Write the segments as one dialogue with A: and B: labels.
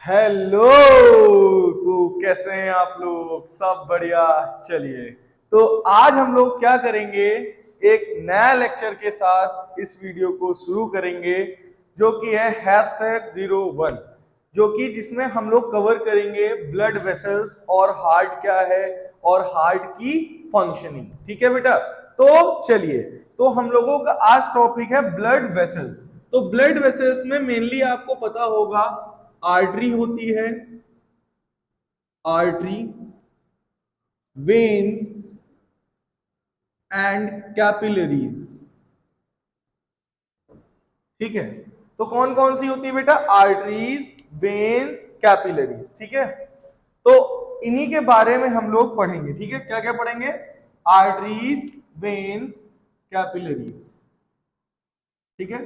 A: Hello. तो कैसे हैं आप लोग? सब बढ़िया। चलिए, तो आज हम लोग क्या करेंगे, एक नया लेक्चर के साथ इस वीडियो को शुरू करेंगे, जो कि है #01, जो कि जिसमें हम लोग कवर करेंगे ब्लड वेसल्स और हार्ट क्या है और हार्ट की फंक्शनिंग। ठीक है बेटा? तो चलिए, तो हम लोगों का आज टॉपिक है ब्लड वेसल्स। तो ब्लड वेसल्स में मेनली आपको पता होगा आर्टरी होती है, आर्टरी, वेन्स एंड कैपिलरीज। ठीक है? तो कौन कौन सी होती है बेटा? Arteries, veins, capillaries. ठीक है? तो इन्हीं के बारे में हम लोग पढ़ेंगे। ठीक है? क्या क्या पढ़ेंगे? Arteries, veins, capillaries. ठीक है?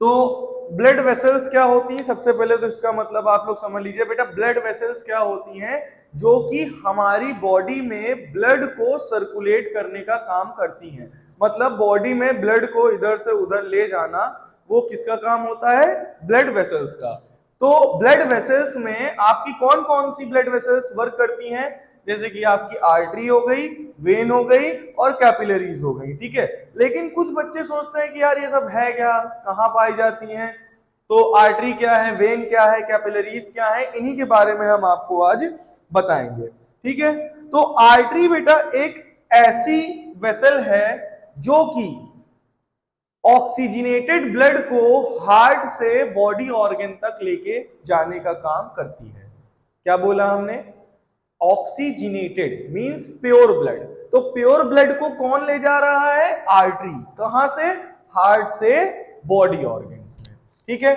A: तो ब्लड वेसल्स क्या होती है? सबसे पहले तो इसका मतलब आप लोग समझ लीजिए बेटा। ब्लड वेसल्स क्या होती हैं? जो कि हमारी बॉडी में ब्लड को सर्कुलेट करने का काम करती हैं। मतलब बॉडी में ब्लड को इधर से उधर ले जाना, वो किसका काम होता है? ब्लड वेसल्स का। तो ब्लड वेसल्स में आपकी कौन कौन सी ब्लड वेसल्स वर्क करती हैं? जैसे कि आपकी आर्टरी हो गई, वेन हो गई और कैपिलरीज हो गई। ठीक है? लेकिन कुछ बच्चे सोचते हैं कि यार ये सब है क्या, कहाँ पाई जाती हैं? तो आर्टरी क्या है, वेन क्या है, कैपिलरीज क्या है, इन्हीं के बारे में हम आपको आज बताएंगे। ठीक है? तो आर्टरी बेटा एक ऐसी वेसल है जो कि ऑक्सीजनेटेड ब्लड को हार्ट से बॉडी ऑर्गन तक लेके जाने का काम करती है। क्या बोला हमने? Oxygenated means pure blood. तो प्योर ब्लड को कौन ले जा रहा है? आर्टरी। कहां से? हार्ट से बॉडी ऑर्गन्स में। ठीक है?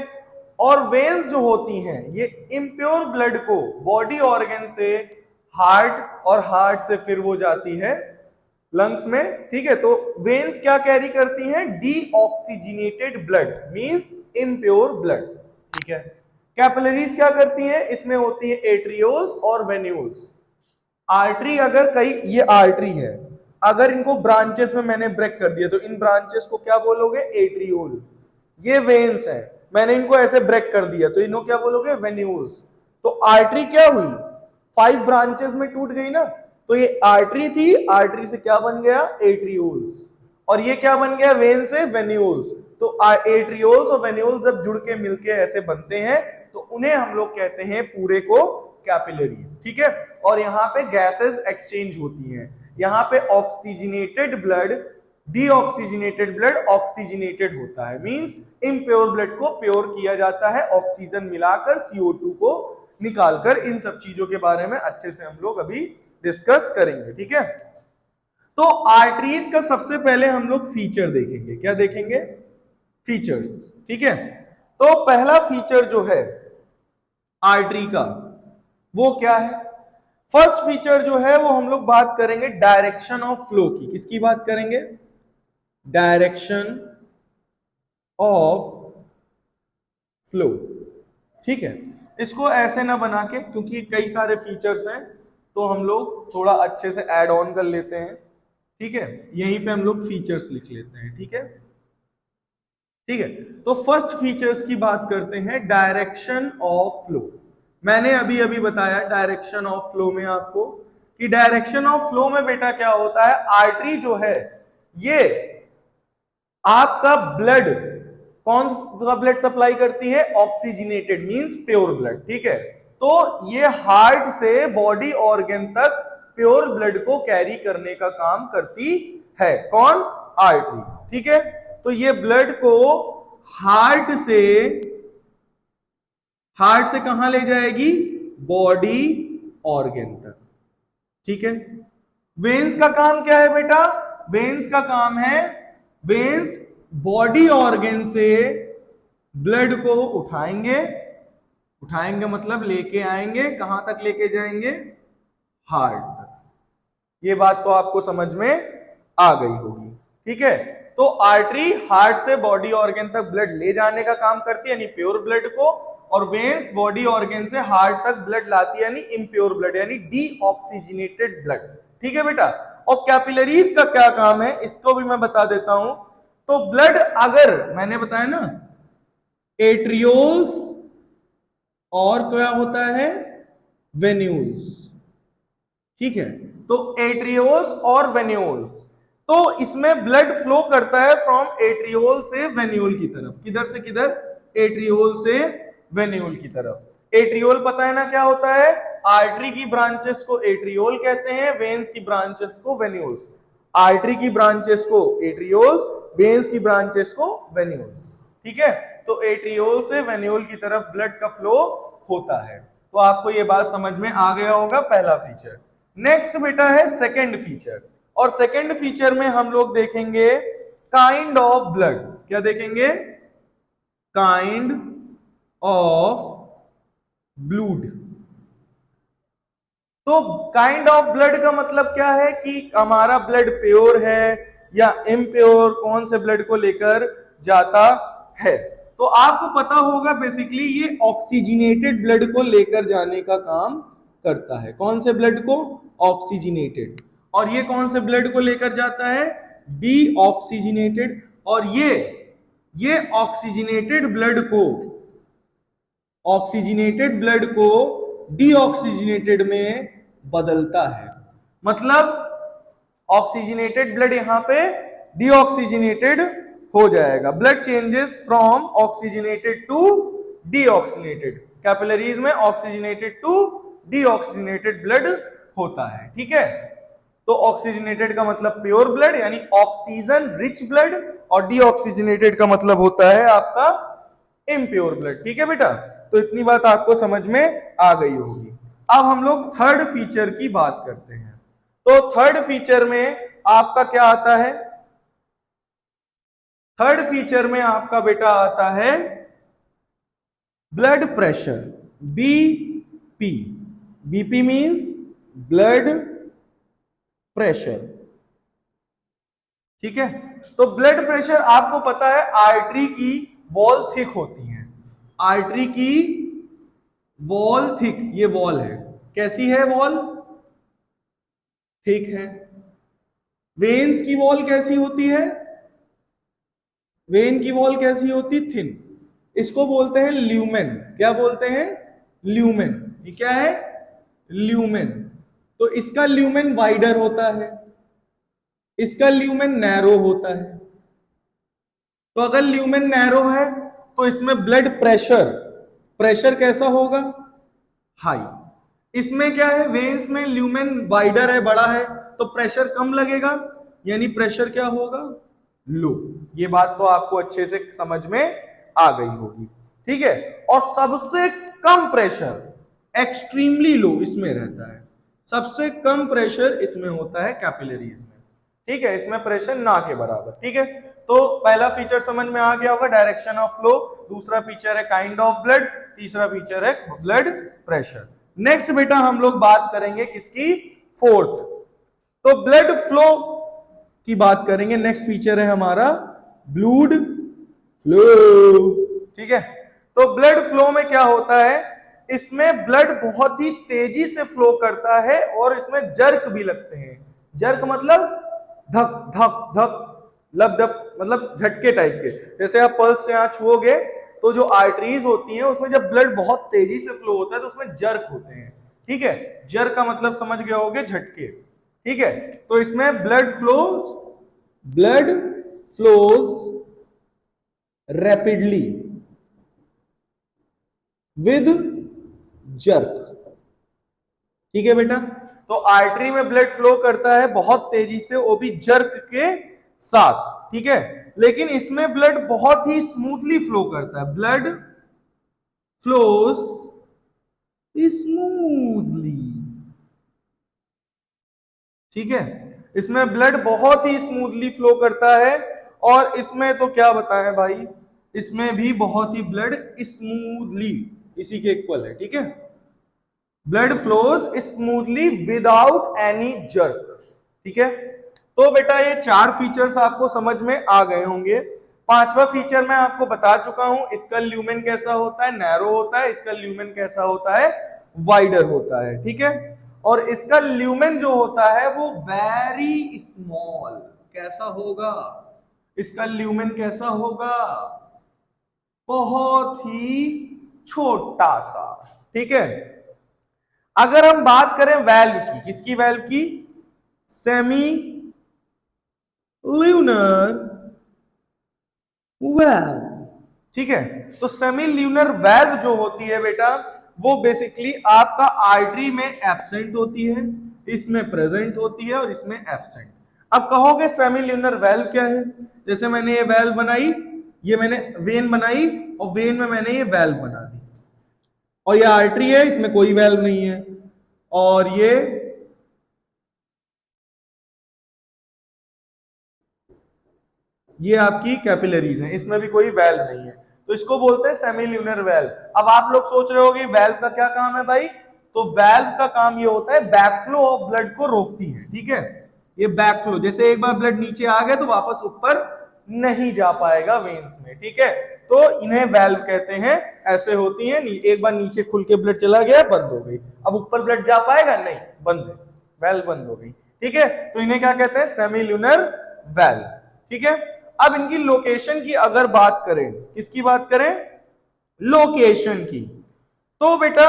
A: और वेन्स जो होती हैं, ये इम्प्योर ब्लड को बॉडी ऑर्गन से हार्ट, और हार्ट से फिर वो जाती है लंग्स में। ठीक है? तो वेन्स क्या कैरी करती हैं? Deoxygenated blood means impure blood. ठीक है? कैपिलरीज क्या करती हैं? इसमें होती है एट्रियोल्स और वेन्यूल्स। आर्टरी अगर कई, ये आर्टरी है, अगर इनको ब्रांचेस में मैंने ब्रेक कर दिया तो इन ब्रांचेस को क्या बोलोगे? एट्रियोल। ये वेन्स है, मैंने इनको ऐसे ब्रेक कर दिया तो इनको क्या बोलोगे? वेन्यूल्स। तो आर्टरी क्या हुई? 5 ब्रांचेस में टूट गई ना। तो ये आर्टरी थी, आर्टरी से क्या बन गया? एट्रियोल्स। और ये क्या बन गया? वेन से वेन्यूल्स। तो एट्रियोल्स और वेन्यूल्स जब जुड़ के मिलके ऐसे बनते हैं तो उन्हें हम लोग कहते हैं पूरे को कैपिलरीज। ठीक है? और यहाँ पे गैसेस एक्सचेंज होती हैं। यहाँ पे oxygenated blood, deoxygenated blood oxygenated होता है, मींस इम्प्योर ब्लड को प्योर किया जाता है ऑक्सीजन मिलाकर, CO2 को निकालकर। इन सब चीजों के बारे में अच्छे से हम लोग अभी डिस्कस करेंगे। ठीक है? तो आर्टरीज का सबसे पहले हम लोग फीचर देखेंगे। क्या देखेंगे? फीचर्स। ठीक है? तो पहला फीचर जो है आर्टरी का, वो क्या है? फर्स्ट फीचर जो है वो हम लोग बात करेंगे डायरेक्शन ऑफ फ्लो की। किसकी बात करेंगे? Direction of flow. ठीक है? इसको ऐसे ना बना के, क्योंकि कई सारे फीचर्स हैं, तो हम लोग थोड़ा अच्छे से ऐड ऑन कर लेते हैं। ठीक है? यहीं पे हम लोग फीचर्स लिख लेते हैं। ठीक है? ठीक है? तो फर्स्ट फीचर्स की बात करते हैं, डायरेक्शन ऑफ फ्लो। मैंने अभी अभी बताया डायरेक्शन ऑफ फ्लो में आपको कि डायरेक्शन ऑफ फ्लो में बेटा क्या होता है? आर्टरी जो है ये आपका ब्लड, कौन सा ब्लड सप्लाई करती है? Oxygenated means pure blood. ठीक है? तो ये हार्ट से बॉडी ऑर्गन तक प्योर ब्लड को कैरी करने का काम करती है। कौन? आर्टरी। ठीक है? तो ये ब्लड को हार्ट से कहां ले जाएगी? बॉडी ऑर्गन तक। ठीक है? वेन्स का काम क्या है बेटा? वेन्स का काम है, वेन्स बॉडी ऑर्गन से ब्लड को उठाएंगे, उठाएंगे मतलब लेके आएंगे, कहां तक लेके जाएंगे? हार्ट तक। ये बात तो आपको समझ में आ गई होगी। ठीक है? तो आर्टरी हार्ट से बॉडी ऑर्गन तक ब्लड ले जाने का काम करती है, यानी प्योर ब्लड को, और वेन्स बॉडी ऑर्गन से हार्ट तक ब्लड लाती है, यानी इम्प्योर ब्लड, यानी डीऑक्सीजनेटेड ब्लड। ठीक है बेटा? और कैपिलरीज का क्या काम है इसको भी मैं बता देता हूं। तो ब्लड, अगर मैंने बताया ना, एट्रियोल्स और क्या होता है, वेन्यूल्स। ठीक है, तो एट्रियोल्स और वेन्यूल्स, तो इसमें ब्लड फ्लो करता है फ्रॉम एट्रियोल से वेन्यूल की तरफ। किधर से किधर, एट्रियोल से वेन्यूल की तरफ। एट्रियोल पता है ना क्या होता है, आर्टरी की ब्रांचेस को एट्रियोल कहते हैं, वेन्स की ब्रांचेस को वेन्यूल्स। आर्टरी की ब्रांचेस को एट्रियोल्स, वेन्स की ब्रांचेस को वेन्यूल्स। ठीक है, तो एट्रियोल से वेन्यूल की तरफ ब्लड का फ्लो होता है। तो आपको ये बात समझ में आ गया होगा, पहला फीचर। नेक्स्ट बेटा है सेकंड फीचर, और सेकंड फीचर में हम लोग देखेंगे काइंड ऑफ ब्लड। क्या देखेंगे, काइंड ऑफ ब्लूड। तो काइंड ऑफ ब्लड का मतलब क्या है कि हमारा ब्लड प्योर है या इम्प्योर, कौन से ब्लड को लेकर जाता है। तो आपको पता होगा बेसिकली ये ऑक्सीजनेटेड ब्लड को लेकर जाने का काम करता है। कौन से ब्लड को, ऑक्सीजनेटेड। और ये कौन से ब्लड को लेकर जाता है, डीऑक्सीजनेटेड। और ये ऑक्सीजनेटेड ब्लड को, ऑक्सीजनेटेड ब्लड को डीऑक्सीजनेटेड में बदलता है। मतलब ऑक्सीजनेटेड ब्लड यहां पे डीऑक्सीजनेटेड हो जाएगा। Blood changes from oxygenated to deoxygenated. Capillaries में ऑक्सीजनेटेड टू डीऑक्सीजनेटेड ब्लड होता है। ठीक है, तो ऑक्सीजनेटेड का मतलब प्योर ब्लड यानी ऑक्सीजन रिच ब्लड, और डीऑक्सीजनेटेड का मतलब होता है आपका इम्प्योर ब्लड। ठीक है बेटा, तो इतनी बात आपको समझ में आ गई होगी। अब हम लोग थर्ड फीचर की बात करते हैं। तो थर्ड फीचर में आपका क्या आता है, थर्ड फीचर में आपका बेटा आता है blood pressure, BP. BP means blood pressure. ठीक है, तो ब्लड प्रेशर आपको पता है आर्टरी की वॉल थिक होती है। आर्टरी की वॉल थिक, ये वॉल है, कैसी है वॉल, थिक है। वेन्स की वॉल कैसी होती है, वेन की वॉल कैसी होती, थिन। इसको बोलते हैं ल्यूमेन। क्या बोलते हैं, ल्यूमेन। ये क्या है, ल्यूमेन। तो इसका ल्यूमेन वाइडर होता है, इसका ल्यूमेन नैरो होता है। तो अगर ल्यूमेन नैरो है तो इसमें ब्लड प्रेशर, प्रेशर कैसा होगा, हाई। इसमें क्या है, वेन्स में ल्यूमेन वाइडर है, बड़ा है, तो प्रेशर कम लगेगा, यानी प्रेशर क्या होगा, लो। ये बात तो आपको अच्छे से समझ में आ गई होगी। ठीक है, और सबसे कम प्रेशर एक्सट्रीमली लो इसमें रहता है। सबसे कम प्रेशर इसमें होता है कैपिलरीज में। ठीक है, इसमें प्रेशर ना के बराबर। ठीक है, तो पहला फीचर समझ में आ गया होगा, डायरेक्शन ऑफ फ्लो। दूसरा फीचर है काइंड ऑफ ब्लड। तीसरा फीचर है ब्लड प्रेशर। नेक्स्ट बेटा हम लोग बात करेंगे किसकी, फोर्थ। तो ब्लड फ्लो की बात करेंगे। नेक्स्ट फीचर है हमारा ब्लड फ्लो। ठीक है, तो ब्लड फ्लो में क्या होता है, इसमें ब्लड बहुत ही तेजी से फ्लो करता है और इसमें जर्क भी लगते हैं। जर्क मतलब धक धक धक, लब डब मतलब झटके टाइप के। जैसे आप पल्स यहां छुओगे तो जो आर्टरीज होती हैं उसमें जब ब्लड बहुत तेजी से फ्लो होता है तो उसमें जर्क होते हैं। ठीक है, जर्क का मतलब समझ गए होगे, झटके। ठीक है, तो इसमें blood flows rapidly with jerk. ठीक है बेटा, तो आर्टरी में ब्लड फ्लो करता है बहुत तेजी से, वो भी जर्क के साथ। ठीक है, लेकिन इसमें ब्लड बहुत ही स्मूथली फ्लो करता है। Blood flows smoothly. ठीक है, इसमें ब्लड बहुत ही स्मूथली फ्लो करता है। और इसमें तो क्या बताएं भाई, इसमें भी बहुत ही ब्लड स्मूथली, इसी के इक्वल है। ठीक है, blood flows smoothly without any jerk. ठीक है, तो बेटा ये चार फीचर्स आपको समझ में आ गए होंगे। पांचवा फीचर मैं आपको बता चुका हूं, इसका ल्यूमेन कैसा होता है, नैरो होता है। इसका ल्यूमेन कैसा होता है, वाइडर होता है। ठीक है, और इसका ल्यूमेन जो होता है वो वेरी स्मॉल। कैसा होगा, इसका ल्यूमेन कैसा होगा, बहुत ही छोटा सा, ठीक है। अगर हम बात करें वेल्व की, किसकी वेल्व की? सेमी ल्यूनर वेल्व, ठीक है। तो सेमी ल्यूनर वेल्व जो होती है बेटा, वो बेसिकली आपका आर्टरी में एब्सेंट होती है, इसमें प्रेजेंट होती है और इसमें एब्सेंट। अब कहोगे सेमी ल्यूनर वेल्व क्या है? जैसे मैंने ये वेल्व बनाई, ये मैंने वेन बनाई और वेन में मैंने ये वेल्व बना दी, और ये आर्टरी है, इसमें कोई वेल्व नहीं है, और ये आपकी कैपिलरीज हैं, इसमें भी कोई वेल्व नहीं है, तो इसको बोलते हैं सेमी ल्यूनर वेल्व। अब आप लोग सोच रहे होगे वेल्व का क्या काम है भाई? तो वेल्व का काम ये होता है बैकफ्लो ऑफ ब्लड को रोकती है, ठीक है। ये बैकफ्लो, जैसे एक बार ब्लड नीचे आ गया तो वापस ऊपर नहीं जा पाएगा वेन्स में, ठीक है। तो इन्हें वेल्व कहते हैं। ऐसे होती है, एक बार नीचे खुल के ब्लड चला गया, बंद हो गई, अब ऊपर ब्लड जा पाएगा? नहीं, बंद है, वेल्व बंद हो गई, ठीक है। तो इन्हें क्या कहते हैं? सेमी ल्यूनर वेल्व, ठीक है। अब इनकी लोकेशन की अगर बात करें, किसकी बात करें? लोकेशन की। तो बेटा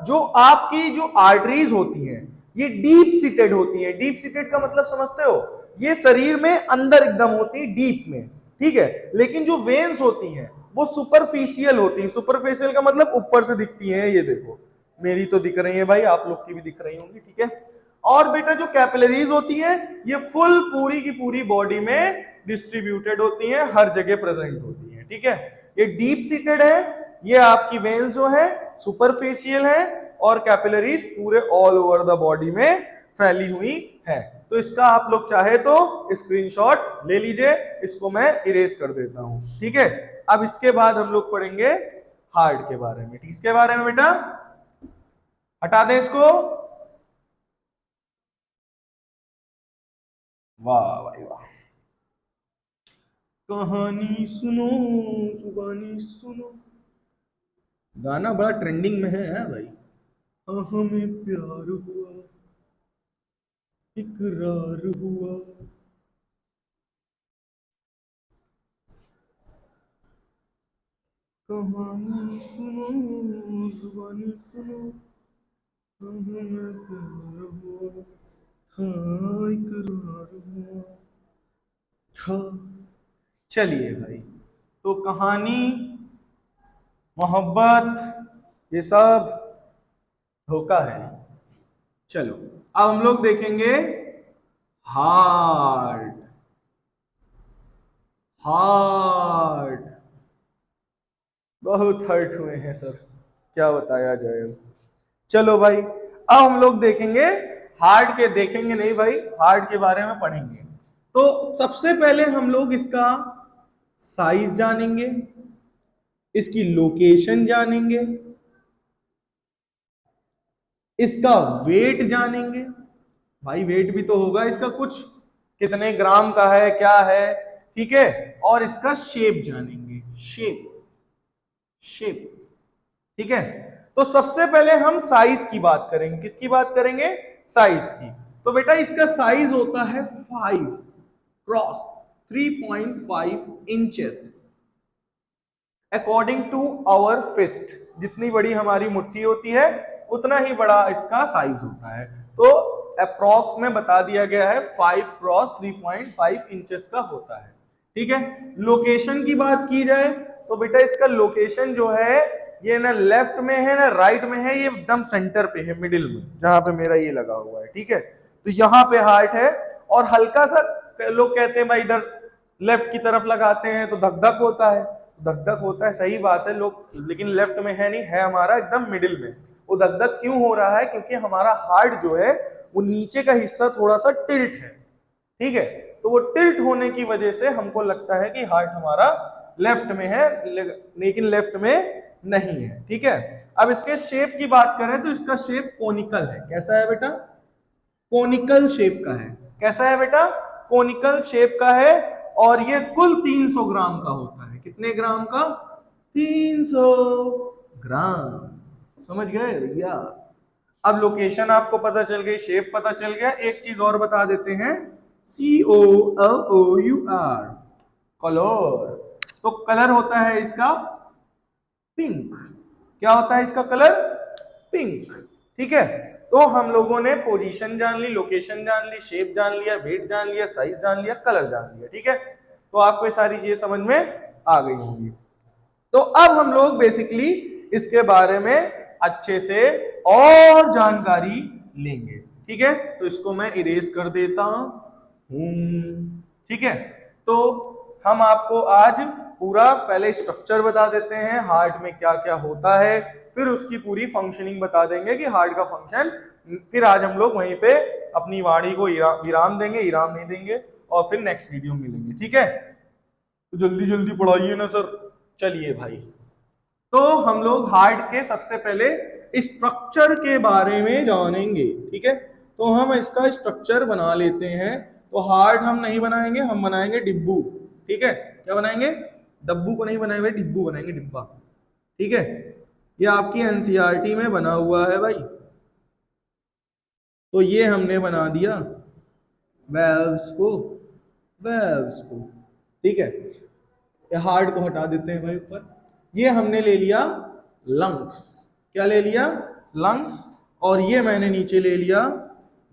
A: जो आपकी जो आर्टरीज होती हैं, ये डीप सीटेड होती हैं। डीप सीटेड का मतलब समझते हो? ये शरीर में अंदर एकदम होती है, डीप में, ठीक है। लेकिन जो वेन्स होती हैं वो सुपरफिशियल होती हैं। सुपरफिशियल का मतलब ऊपर से दिखती हैं, ये देखो मेरी तो दिख रही है भाई, आप लोग की भी दिख रही होंगी, ठीक है। और बेटा जो कैपिलरीज होती हैं, ये फुल पूरी की पूरी बॉडी में डिस्ट्रीब्यूटेड होती हैं, हर जगह प्रेजेंट होती हैं, ठीक है। ये डीप सीटेड है, ये आपकी वेन्स जो है सुपरफिशियल है, और कैपिलरीज पूरे ऑल ओवर द बॉडी में फैली हुई है। तो इसका आप लोग चाहे तो स्क्रीनशॉट ले लीजिए, इसको मैं इरेज कर देता हूं, ठीक है। अब इसके बाद हम लोग पढ़ेंगे हार्ट के बारे में, ठीक। इसके बारे में बेटा हटा दें इसको। वाह भाई वाह। कहानी सुनो जुबानी सुनो, गाना बड़ा ट्रेंडिंग में है भाई। हमें प्यार हुआ, इकरार हुआ, कहानी सुनो जुबानी सुनो, हमें प्यार हुआ, हाँ इकरार हुआ था। चलिए भाई, तो कहानी, मोहब्बत, ये सब धोखा है। चलो अब हम लोग देखेंगे हार्ट। हार्ट बहुत हर्ट हुए हैं सर, क्या बताया जाए अब। चलो भाई, अब हम लोग देखेंगे हार्ट के, देखेंगे नहीं भाई, हार्ट के बारे में पढ़ेंगे। तो सबसे पहले हम लोग इसका साइज जानेंगे, इसकी लोकेशन जानेंगे, इसका वेट जानेंगे। भाई वेट भी तो होगा इसका कुछ, कितने ग्राम का है, क्या है, ठीक है। और इसका शेप जानेंगे, शेप, शेप, ठीक है। तो सबसे पहले हम साइज की बात करेंगे, किसकी बात करेंगे? साइज की। तो बेटा इसका साइज होता है 5 cross 3.5 inches according to our fist. जितनी बड़ी हमारी मुट्ठी होती है उतना ही बड़ा इसका साइज होता है। तो अप्रॉक्स में बता दिया गया है 5 क्रॉस 3.5 इंचेस का होता है, ठीक है। लोकेशन की बात की जाए तो बेटा इसका लोकेशन जो है, ये ना लेफ्ट में है ना राइट में है, ये एकदम सेंटर पे है, मिडिल में, जहां पे मेरा ये लगा हुआ है, ठीक है। तो यहाँ पे हार्ट है, और हल्का सा लोग कहते हैं भाई इधर लेफ्ट की तरफ लगाते हैं तो धक धक होता है, धक धक होता है, सही बात है लोग, लेकिन लेफ्ट में है नहीं, है हमारा एकदम मिडिल में। वो धक धक क्यों हो रहा है? क्योंकि हमारा हार्ट जो है वो नीचे का हिस्सा थोड़ा सा टिल्ट है, ठीक है। तो वो टिल्ट होने की वजह से हमको लगता है कि हार्ट हमारा लेफ्ट में है, लेकिन लेफ्ट में नहीं है, ठीक है। अब इसके शेप की बात करें तो इसका शेप कोनिकल है। कैसा है बेटा? कोनिकल शेप का है। कैसा है बेटा? कोनिकल शेप का है, और ये कुल 300 ग्राम का होता है। कितने ग्राम का? 300 ग्राम। समझ गए भैया? अब लोकेशन आपको पता चल गई, शेप पता चल गया, एक चीज और बता देते हैं, COLOUR, कलर। तो कलर होता है इसका पिंक, क्या होता है इसका कलर? पिंक। ठीक है, तो हम लोगों ने पोजीशन जान ली, लोकेशन जान ली, शेप जान लिया, वेट जान लिया, साइज जान लिया, कलर जान लिया। ठीक है, तो आपको ये सारी चीजें समझ में आ गई होंगी। तो अब हम लोग बेसिकली इसके बारे में अच्छे से और जानकारी लेंगे। ठीक है, तो इसको मैं इरेज कर देता हूं। ठीक है, तो हम आपको आज पूरा पहले स्ट्रक्चर बता देते हैं, हार्ट में क्या क्या होता है, फिर उसकी पूरी फंक्शनिंग बता देंगे कि हार्ट का फंक्शन। फिर आज हम लोग वहीं पे अपनी वाणी को विराम देंगे, इराम नहीं देंगे, और फिर नेक्स्ट वीडियो में मिलेंगे। ठीक है, तो जल्दी जल्दी पढ़ाइए ना सर। चलिए भाई, तो हम लोग हार्ट के सबसे पहले स्ट्रक्चर के बारे में जानेंगे। ठीक है, तो हम इसका स्ट्रक्चर बना लेते हैं। तो हार्ट हम नहीं बनाएंगे, हम बनाएंगे डिब्बू। ठीक है, क्या बनाएंगे? डब्बू को नहीं बनाएंगे, डिब्बू बनाएंगे, डिब्बा। ठीक है, ये आपकी एनसीईआरटी में बना हुआ है भाई। तो ये हमने बना दिया वेल्व्स को, वेल्व्स को। ठीक है, ये हार्ट को हटा देते हैं भाई ऊपर। ये हमने ले लिया लंग्स। क्या ले लिया? लंग्स। और ये मैंने नीचे ले लिया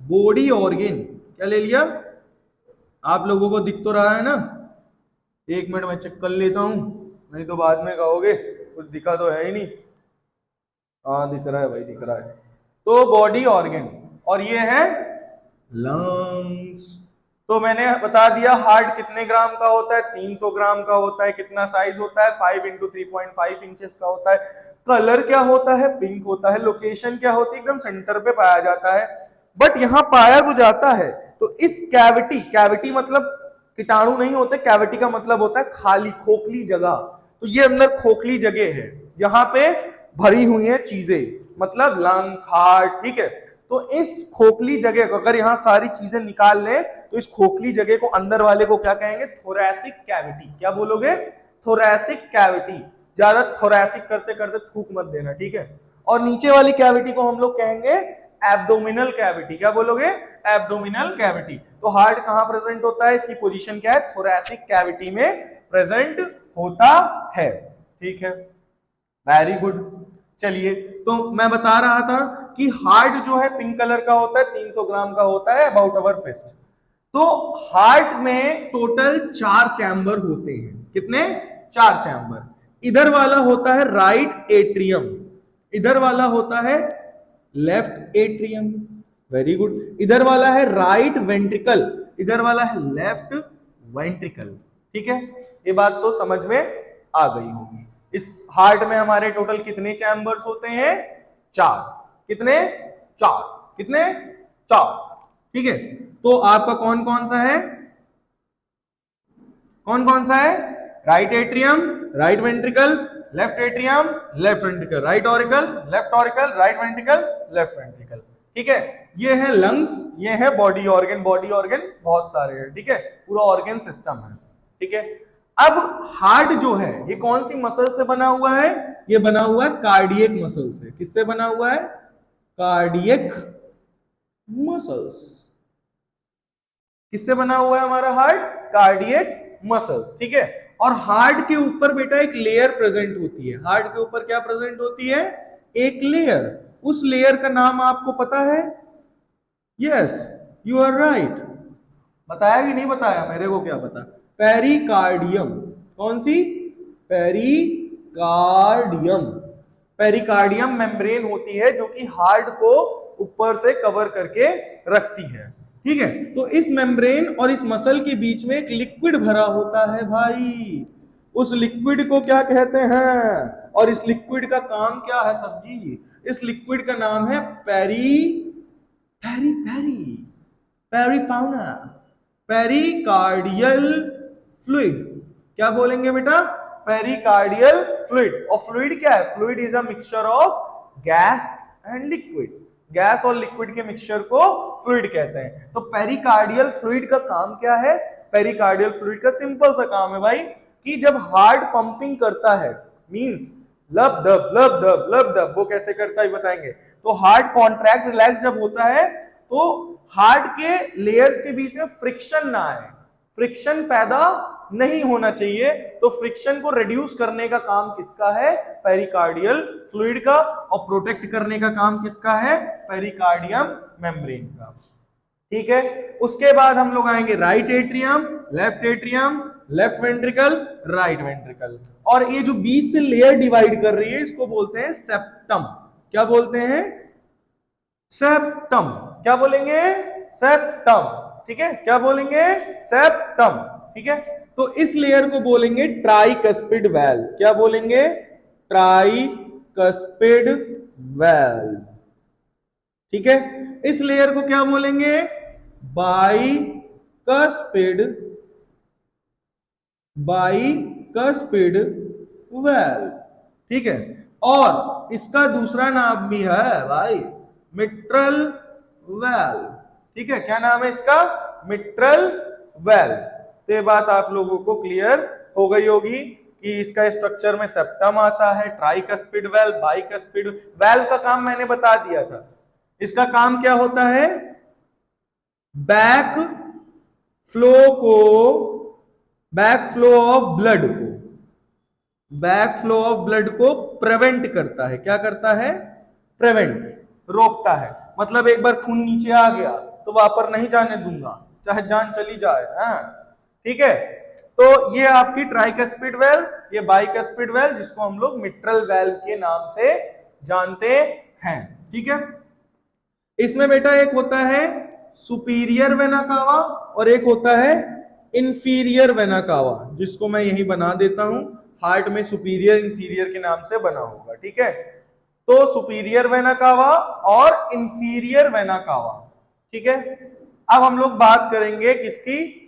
A: बॉडी ऑर्गन। क्या ले लिया? आप लोगों को दिख तो रहा है ना? एक मिनट में चेक कर लेता हूं, नहीं तो बाद में कहोगे कुछ दिखा तो है ही नहीं। हाँ दिख रहा है भाई, दिख रहा है। तो बॉडी ऑर्गन, और ये है लंग्स। तो मैंने बता दिया हार्ट कितने ग्राम का होता है, 300 ग्राम का होता है। कितना साइज होता है? 5 × 3.5 इंचेस का होता है। कलर क्या होता है? पिंक होता है। लोकेशन क्या होती है? एकदम सेंटर पे पाया जाता है। बट यहाँ पाया तो जाता है, तो इस कैविटी, कैविटी मतलब कीटाणु नहीं होते, कैविटी का मतलब होता है खाली, खोखली जगह। तो ये अंदर खोखली जगह है जहां पे भरी हुई है चीजें, मतलब लंग्स, हार्ट। ठीक है, तो इस खोखली जगह को अगर यहाँ सारी चीजें निकाल लें तो इस खोखली जगह को अंदर वाले को क्या कहेंगे? Thoracic cavity. क्या बोलोगे? Thoracic cavity. ज्यादा थोरैसिक करते करते थूक मत देना। ठीक है, और नीचे वाली कैविटी को हम लोग कहेंगे एब्डोमिनल कैविटी। क्या बोलोगे? Abdominal cavity. तो हार्ट कहां प्रेजेंट होता है? इसकी पोजीशन क्या है? थोरैसिक कैविटी में प्रेजेंट होता है। ठीक है, वेरी गुड। चलिए, तो मैं बता रहा था कि हार्ट जो है पिंक कलर का होता है, 300 ग्राम का होता है, अबाउट अवर फिस्ट। तो हार्ट में टोटल 4 चैम्बर होते हैं। कितने? 4 चैम्बर। इधर वाला होता है राइट एट्रियम, इधर वाला होता है लेफ्ट एट्रियम। Very good. इधर वाला है राइट वेंट्रिकल, इधर वाला है लेफ्ट वेंट्रिकल। ठीक है, ये बात तो समझ में आ गई होगी। इस हार्ट में हमारे टोटल कितने चैम्बर्स होते हैं? 4। कितने? 4। कितने? 4। ठीक है, तो आपका कौन कौन सा है? कौन कौन सा है? Right atrium, right ventricle, left atrium, left ventricle, right auricle, left auricle, right ventricle, left ventricle. ठीक है, ये है लंग्स, ये है बॉडी ऑर्गन। बॉडी ऑर्गन बहुत सारे हैं। ठीक है, पूरा ऑर्गन सिस्टम है। ठीक है, अब हार्ट जो है ये कौन सी मसल से बना हुआ है? ये बना हुआ है कार्डियक मसल से। किससे बना हुआ है? Cardiac muscles. किससे बना हुआ है हमारा हार्ट? Cardiac muscles. ठीक है, और हार्ट के ऊपर बेटा एक लेयर प्रेजेंट होती है। हार्ट के ऊपर क्या प्रेजेंट होती है? एक लेयर। उस लेयर का नाम आपको पता है? Yes, you are right. बताया कि नहीं बताया? मेरे को क्या पता। पेरिकार्डियम। कौन सी? पेरिकार्डियम। पेरिकार्डियम मेम्ब्रेन होती है जो कि हार्ट को ऊपर से कवर करके रखती है। ठीक है, तो इस मेम्ब्रेन और इस मसल के बीच में एक लिक्विड भरा होता है भाई। उस लिक्विड को क्या कहते हैं? और इस लिक्विड का काम क्या है सर जी? इस लिक्विड का नाम है पेरिपाउना, पेरिकार्डियल फ्लूइड। क्या बोलेंगे बेटा? Pericardial fluid. और फ्लूइड क्या है? Fluid is a mixture of gas and liquid. Gas और लिक्विड के मिक्सचर को फ्लूइड कहते हैं। तो पेरिकार्डियल फ्लूइड का काम क्या है? पेरिकार्डियल फ्लूइड का सिंपल सा काम है भाई कि जब हार्ट पंपिंग करता है, मींस लब डब लब डब लब डब, वो कैसे करता है बताएंगे। तो हार्ट कॉन्ट्रैक्ट रिलैक्स जब होता है तो हार्ट के लेयर्स के बीच में फ्रिक्शन ना आए, फ्रिक्शन पैदा नहीं होना चाहिए। तो फ्रिक्शन को रिड्यूस करने का काम किसका है? पेरिकार्डियल फ्लूइड का। और प्रोटेक्ट करने का काम किसका है? पेरिकार्डियम मेम्ब्रेन का। ठीक है, उसके बाद हम लोग आएंगे right atrium, left ventricle, right ventricle. और ये जो बीच से लेयर डिवाइड कर रही है इसको बोलते हैं सेप्टम। क्या बोलते हैं? सेप्टम। क्या बोलेंगे? सेप्टम। ठीक है, क्या बोलेंगे? सेप्टम। ठीक है, तो इस लेयर को बोलेंगे ट्राइकस्पिड वेल्व। क्या बोलेंगे? Tricuspid valve. ठीक है, इस लेयर को क्या बोलेंगे? Bicuspid valve. ठीक है, और इसका दूसरा नाम भी है भाई मिट्रल वेल्व। ठीक है, क्या नाम है इसका? Mitral valve. तो ये बात आप लोगों को क्लियर हो गई होगी कि इसका स्ट्रक्चर में सेप्टम आता है, ट्राइकस्पिड वेल्व, बाइकस्पिड वेल्व का काम मैंने बता दिया था। इसका काम क्या होता है? बैक फ्लो ऑफ ब्लड को प्रिवेंट करता है। क्या करता है? प्रिवेंट, रोकता है। मतलब एक बार खून नीचे आ गया तो वापस नहीं जाने दूंगा, चाहे जान चली जाए। ठीक है, तो ये आपकी ट्राइकस्पिड वेल्व, ये बाइकस्पिड वेल्व, जिसको हम लोग मिट्रल वेल्व के नाम से जानते हैं। ठीक है, इसमें बेटा एक होता है सुपीरियर वेना कावा और एक होता है इंफीरियर वेना कावा, जिसको मैं यही बना देता हूं। हार्ट में सुपीरियर इंफीरियर के नाम से बना होगा। ठीक है, तो सुपीरियर वेना कावा और इंफीरियर वेना कावा। ठीक है, अब हम लोग बात करेंगे किसकी?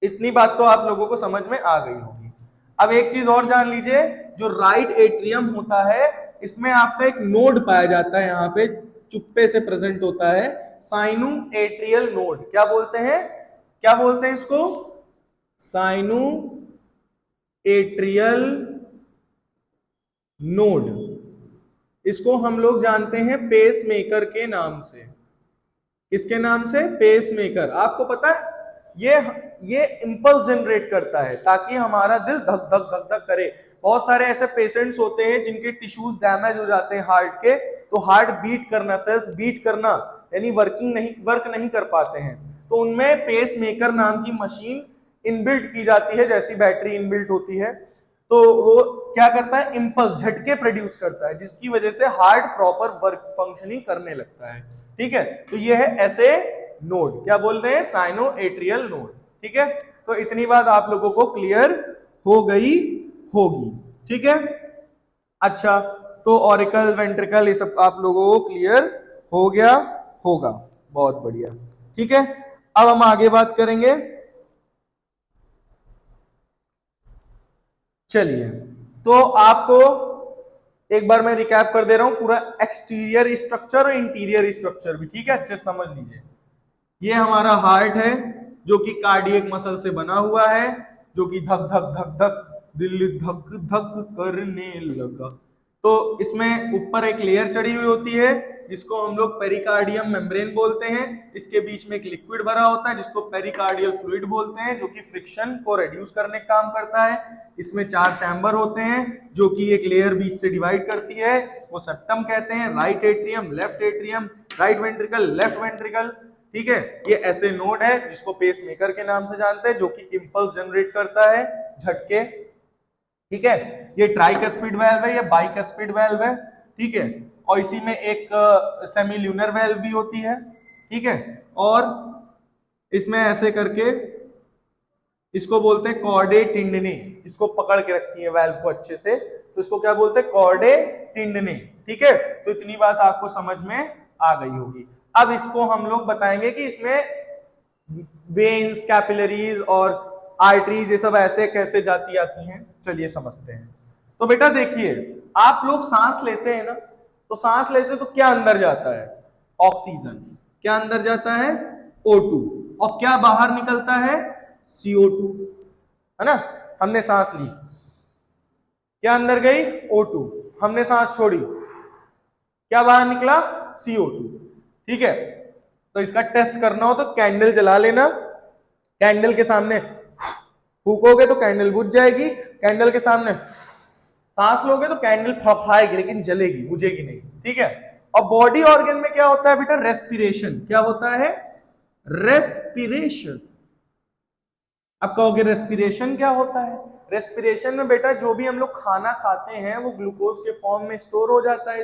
A: इतनी बात तो आप लोगों को समझ में आ गई होगी। अब एक चीज और जान लीजिए, जो राइट एट्रियम होता है इसमें आपका एक नोड पाया जाता है, यहां पे चुप्पे से प्रेजेंट होता है, साइनो एट्रियल नोड। क्या बोलते हैं? क्या बोलते हैं इसको? Cyano atrial node. इसको हम लोग जानते हैं पेस मेकर के नाम से। किसके नाम से? Pacemaker. आपको पता है ये इंपल्स जनरेट करता है ताकि हमारा दिल धक धक धक धक करे। बहुत सारे ऐसे पेशेंट्स होते हैं जिनके टिश्यूज डैमेज हो जाते हैं हार्ट के, तो हार्ट बीट करना, सेल्स बीट करना यानी वर्क नहीं कर पाते हैं। तो उनमें पेस मेकर नाम की मशीन इनबिल्ट की जाती है, जैसी बैटरी इनबिल्ट होती है। तो वो क्या करता है? इंपल्स, झटके प्रोड्यूस करता है, जिसकी वजह से हार्ट प्रॉपर वर्क फंक्शनिंग करने लगता है। ठीक है, तो ये है ऐसे नोड। क्या बोलते हैं? Cyano atrial node. ठीक है, तो इतनी बात आप लोगों को क्लियर हो गई होगी। ठीक है, अच्छा, तो ऑरिकल, वेंट्रिकल, ये सब आप लोगों को क्लियर हो गया होगा। बहुत बढ़िया। ठीक है, अब हम आगे बात करेंगे। चलिए, तो आपको एक बार मैं रिकैप कर दे रहा हूं पूरा एक्सटीरियर स्ट्रक्चर और इंटीरियर स्ट्रक्चर भी। ठीक है, अच्छे से समझ लीजिए। ये हमारा हार्ट है जो कि कार्डियक मसल से बना हुआ है, जो कि धक धक धक धक दिल धक धक करने लगा। तो इसमें ऊपर एक लेयर चढ़ी हुई होती है जिसको हम लोग पेरिकार्डियम मेम्ब्रेन बोलते हैं। इसके बीच में एक लिक्विड भरा होता है जिसको पेरिकार्डियल फ्लूइड बोलते हैं, जो कि फ्रिक्शन को रिड्यूस करने का काम करता है। इसमें 4 चैम्बर होते हैं जो कि एक लेयर बीच से डिवाइड करती है, इसको सेप्टम कहते हैं। Right atrium, left atrium, right ventricle, left ventricle. ठीक है, ये ऐसे नोड है जिसको पेस मेकर के नाम से जानते हैं, जो कि इंपल्स जनरेट करता है, झटके। ठीक है, ये ट्राइकस्पिड वेल्व है, ये बाइकस्पिड वेल्व है। ठीक है, और इसी में एक सेमील्यूनर वेल्व भी होती है। ठीक है, और इसमें ऐसे करके इसको बोलते हैं कॉर्डे टिंडने, इसको पकड़ के रखती है वेल्व को अच्छे से, तो इसको क्या बोलते हैं? कॉर्डे टिंडने। ठीक है, तो इतनी बात आपको समझ में आ गई होगी। अब इसको हम लोग बताएंगे कि इसमें वेन्स, कैपिलरीज और आर्टरीज ये सब ऐसे कैसे जाती आती हैं। चलिए समझते हैं। तो बेटा देखिए, आप लोग सांस लेते हैं ना, तो सांस लेते तो क्या अंदर जाता है? ऑक्सीजन। क्या अंदर जाता है? O2। और क्या बाहर निकलता है? CO2, है ना। हमने सांस ली, क्या अंदर गई? O2। हमने सांस छोड़ी, क्या बाहर निकला? CO2। ठीक है, तो इसका टेस्ट करना हो तो कैंडल जला लेना, कैंडल के सामने फूकोगे तो कैंडल बुझ जाएगी, कैंडल के सामने सांस लोगे तो कैंडल फफाएगी लेकिन जलेगी, बुझेगी नहीं, ठीक है। और बॉडी ऑर्गन में क्या होता है बेटा, रेस्पिरेशन। क्या होता है, रेस्पिरेशन। अब कहोगे रेस्पिरेशन क्या होता है, रेस्पिरेशन में बेटा जो भी हम लोग खाना खाते हैं वो ग्लूकोज के फॉर्म में स्टोर हो जाता है।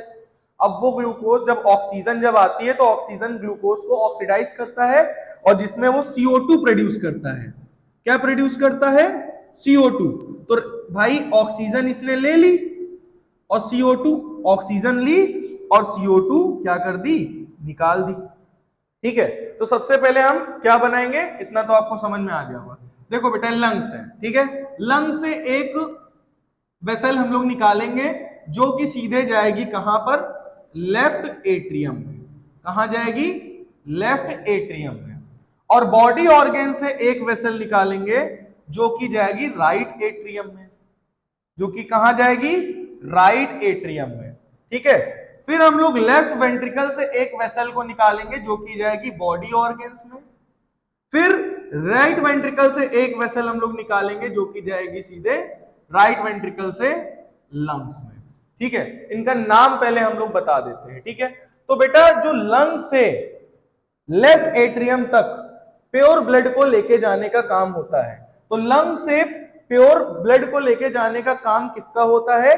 A: अब वो ग्लूकोज जब ऑक्सीजन जब आती है तो ऑक्सीजन ग्लूकोज को ऑक्सीडाइज करता है और जिसमें वो CO2 प्रोड्यूस करता है। क्या प्रोड्यूस करता है, CO2। तो भाई ऑक्सीजन इसने ले ली और CO2, ऑक्सीजन ली और CO2 क्या कर दी, निकाल दी, ठीक है। तो सबसे पहले हम क्या बनाएंगे, इतना तो आपको समझ में आ गया होगा। देखो बेटा लंग्स है, ठीक है। लंग से एक वेसल हम लोग निकालेंगे जो कि सीधे जाएगी कहां पर, लेफ्ट एट्रियम में। कहां जाएगी, लेफ्ट एट्रियम में। और बॉडी ऑर्गन से एक वेसल निकालेंगे जो कि जाएगी राइट एट्रियम में, जो कि कहां जाएगी, राइट एट्रियम में, ठीक है। फिर हम लोग लेफ्ट वेंट्रिकल से एक वेसल को निकालेंगे जो कि जाएगी बॉडी ऑर्गन्स में। फिर राइट वेंट्रिकल से एक वेसल हम लोग निकालेंगे जो कि जाएगी सीधे राइट वेंट्रिकल से लंग्स में, ठीक है। इनका नाम पहले हम लोग बता देते हैं, ठीक है। तो बेटा जो लंग से लेफ्ट एट्रियम तक प्योर ब्लड को लेके जाने का काम होता है, तो लंग से प्योर ब्लड को लेके जाने का काम किसका होता है,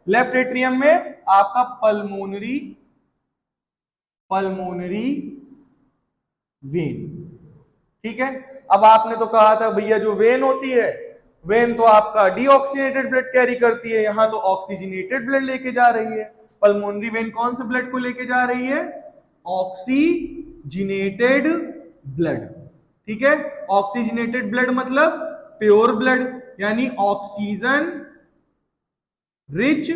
A: लेफ्ट एट्रियम में आपका पल्मोनरी वेन, ठीक है। अब आपने तो कहा था भैया जो वेन होती है, वेन तो आपका डीऑक्सीजनेटेड ब्लड कैरी करती है, यहां तो ऑक्सीजनेटेड ब्लड लेके जा रही है। पल्मोनरी वेन कौन से ब्लड को लेके जा रही है, ऑक्सीजनेटेड ब्लड, ठीक है। ऑक्सीजनेटेड ब्लड मतलब प्योर ब्लड, यानी ऑक्सीजन रिच